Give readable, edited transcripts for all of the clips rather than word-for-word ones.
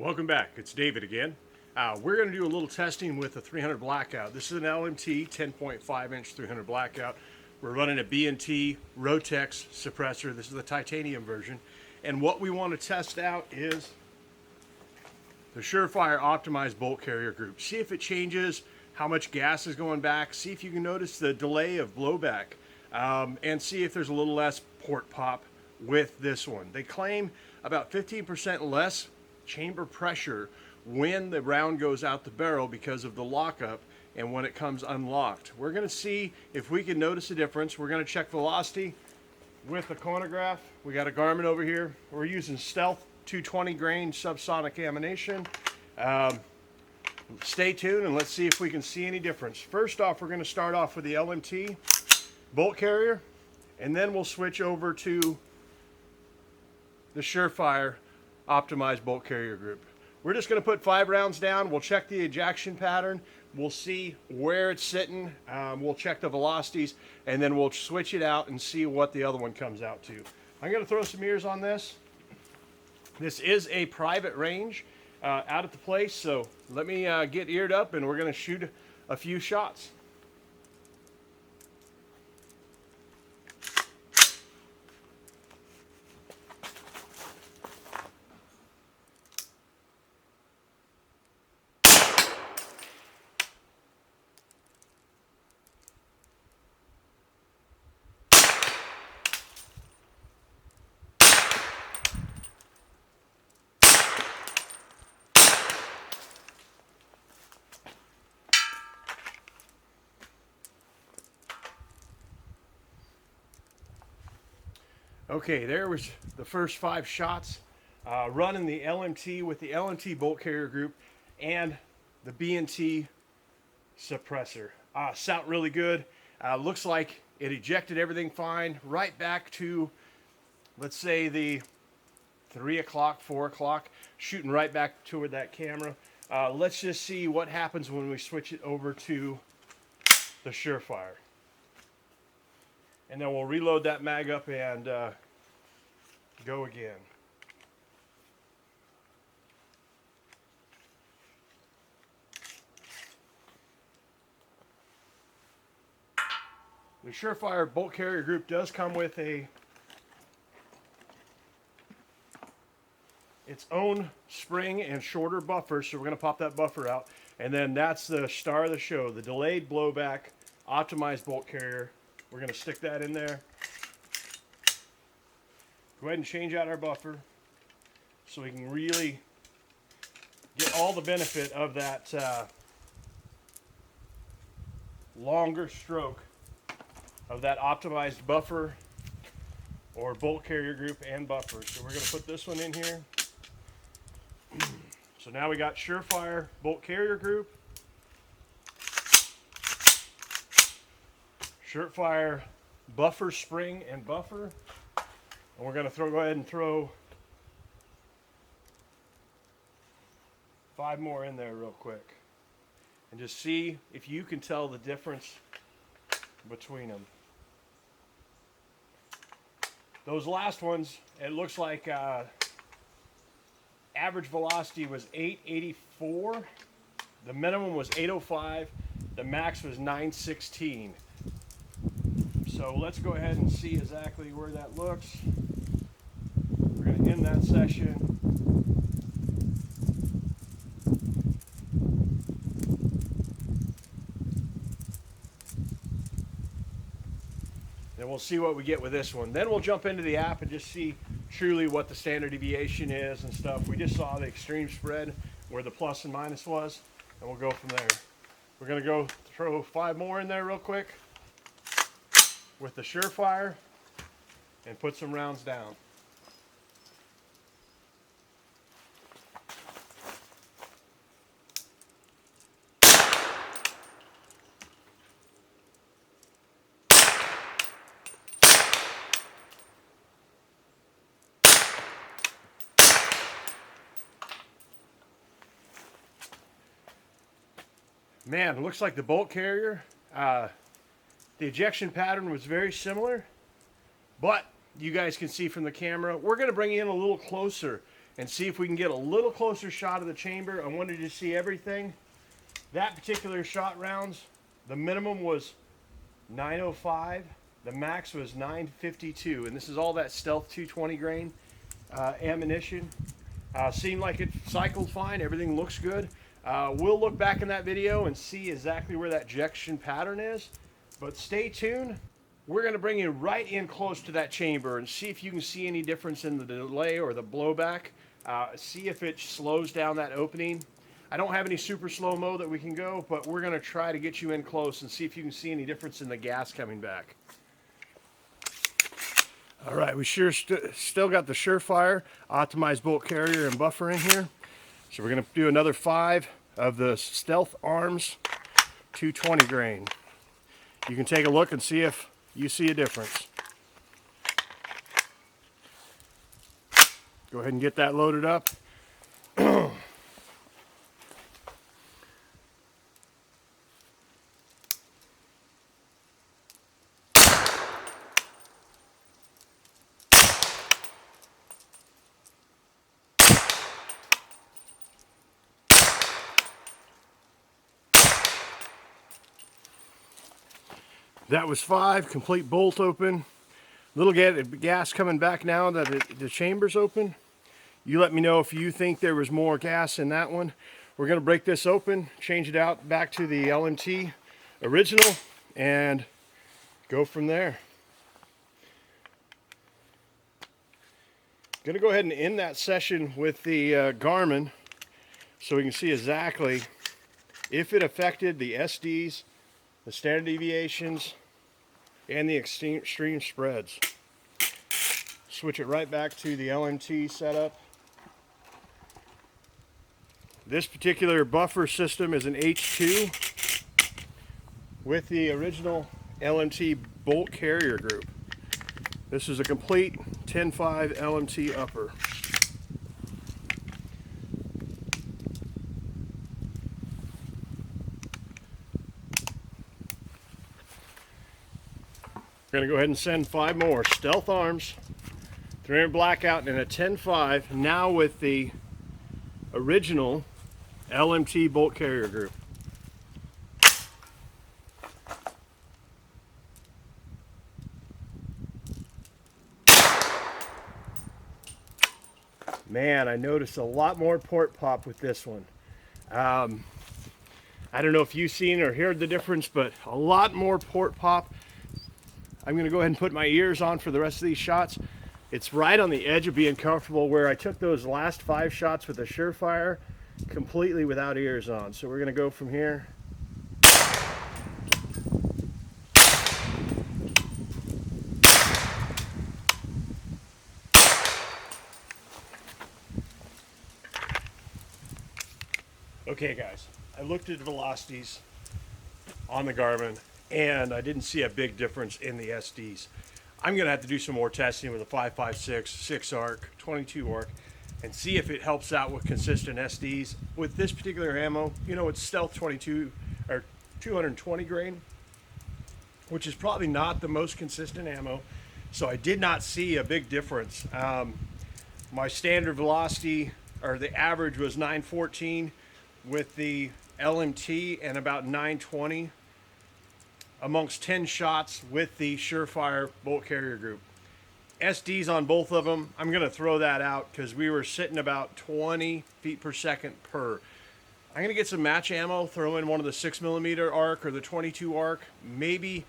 Welcome back. It's David again. We're going to do a little testing with a 300 Blackout. This is an LMT 10.5 inch 300 Blackout. We're running a B&T Rotex suppressor. This is the titanium version. And what we want to test out is the SureFire Optimized bolt carrier group. See if it changes, how much gas is going back. See if you can notice the delay of blowback. And see if there's a little less port pop with this one. They claim about 15% less chamber pressure when the round goes out the barrel because of the lockup and when it comes unlocked. We're going to see if we can notice a difference. We're going to check velocity with the chronograph. We got a Garmin over here. We're using Stealth 220 grain subsonic ammunition. Stay tuned and let's see if we can see any difference. First off, we're going to start off with the LMT bolt carrier, and then we'll switch over to the SureFire Optimized bolt carrier group. We're just going to put 5 rounds down. We'll check the ejection pattern. We'll see where it's sitting. We'll check the velocities, and then we'll switch it out and see what the other one comes out to. I'm going to throw some ears on this. This is a private range out at the place, so let me get eared up, and we're going to shoot a few shots. Okay, there was the first 5 shots running the LMT with the LMT bolt carrier group and the B&T suppressor. Sound really good. Looks like it ejected everything fine right back to, let's say, the 3 o'clock, 4 o'clock, shooting right back toward that camera. Let's just see what happens when we switch it over to the SureFire. And then we'll reload that mag up and go again. The SureFire bolt carrier group does come with its own spring and shorter buffer, so we're going to pop that buffer out. And then that's the star of the show, the delayed blowback optimized bolt carrier. We're going to stick that in there. Go ahead and change out our buffer so we can really get all the benefit of that longer stroke of that optimized buffer or bolt carrier group and buffer. So we're going to put this one in here. So now we got SureFire bolt carrier group, SureFire buffer spring and buffer, and we're going to go ahead and throw 5 more in there real quick and just see if you can tell the difference between them. Those last ones, it looks like average velocity was 884, the minimum was 805, the max was 916. So let's go ahead and see exactly where that looks. We're going to end that session. Then we'll see what we get with this one. Then we'll jump into the app and just see truly what the standard deviation is and stuff. We just saw the extreme spread where the plus and minus was, and we'll go from there. We're going to go throw 5 more in there real quick with the SureFire and put some rounds down. Man, it looks like the bolt carrier, the ejection pattern was very similar, but you guys can see from the camera, we're going to bring it in a little closer and see if we can get a little closer shot of the chamber. I wanted to see everything. That particular shot rounds, the minimum was 905, the max was 952, and this is all that Stealth 220 grain ammunition. Seemed like it cycled fine, everything looks good. We'll look back in that video and see exactly where that ejection pattern is, but stay tuned. We're going to bring you right in close to that chamber and see if you can see any difference in the delay or the blowback. See if it slows down that opening. I don't have any super slow-mo that we can go, but we're going to try to get you in close and see if you can see any difference in the gas coming back. All right, we still got the SureFire Optimized bolt carrier and buffer in here. So we're going to do another 5 of the Stealth Arms 220 grain. You can take a look and see if you see a difference. Go ahead and get that loaded up. That was 5, complete bolt open. Little gas coming back now that the chamber's open. You let me know if you think there was more gas in that one. We're gonna break this open, change it out back to the LMT original, and go from there. Gonna go ahead and end that session with the Garmin so we can see exactly if it affected the SDs, the standard deviations, and the extreme spreads. Switch it right back to the LMT setup. This particular buffer system is an H2 with the original LMT bolt carrier group. This is a complete 10.5 LMT upper. We're going to go ahead and send 5 more Stealth Arms, 300 Blackout, and a 10.5, now with the original LMT bolt carrier group. Man, I noticed a lot more port pop with this one. I don't know if you've seen or heard the difference, but a lot more port pop. I'm going to go ahead and put my ears on for the rest of these shots. It's right on the edge of being comfortable, where I took those last 5 shots with the SureFire completely without ears on. So we're going to go from here. Okay guys, I looked at the velocities on the Garmin, and I didn't see a big difference in the SDs. I'm going to have to do some more testing with a 5.56, 6 arc, 22 arc, and see if it helps out with consistent SDs. With this particular ammo, you know, it's Stealth 22 or 220 grain, which is probably not the most consistent ammo. So I did not see a big difference. My standard velocity, or the average, was 914 with the LMT and about 920 amongst 10 shots with the SureFire bolt carrier group. SDs on both of them, I'm going to throw that out because we were sitting about 20 feet per second per. I'm going to get some match ammo, throw in one of the 6mm arc or the 22 arc, maybe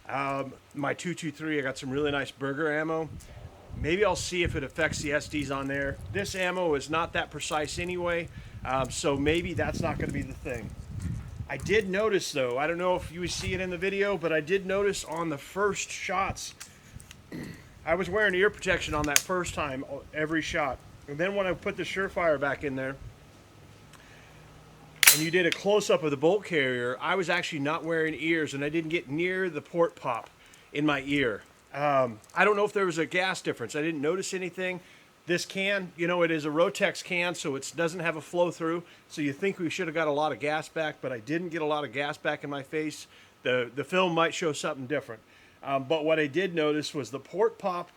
my 223. I got some really nice burger ammo. Maybe I'll see if it affects the SDs on there. This ammo is not that precise anyway, so maybe that's not going to be the thing. I did notice though, I don't know if you see it in the video, but I did notice on the first shots, I was wearing ear protection on that first time, every shot. And then when I put the SureFire back in there, and you did a close-up of the bolt carrier, I was actually not wearing ears, and I didn't get near the port pop in my ear. I don't know if there was a gas difference. I didn't notice anything. This can, you know, it is a Rotex can, so it doesn't have a flow through. So you think we should have got a lot of gas back, but I didn't get a lot of gas back in my face. The film might show something different. But what I did notice was the port pop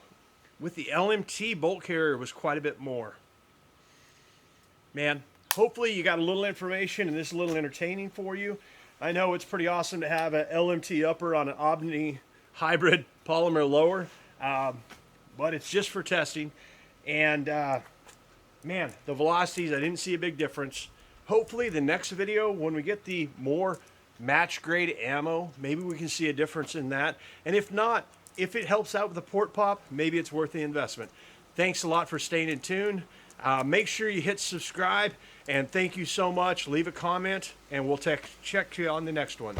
with the LMT bolt carrier was quite a bit more. man, hopefully you got a little information and this is a little entertaining for you. I know it's pretty awesome to have an LMT upper on an Omni hybrid polymer lower, but it's just for testing. And man, the velocities, I didn't see a big difference. Hopefully the next video, when we get the more match grade ammo, maybe we can see a difference in that. And if not, if it helps out with the port pop, maybe it's worth the investment. Thanks a lot for staying in tune. Make sure you hit subscribe, and thank you so much. Leave a comment, and we'll check you on the next one.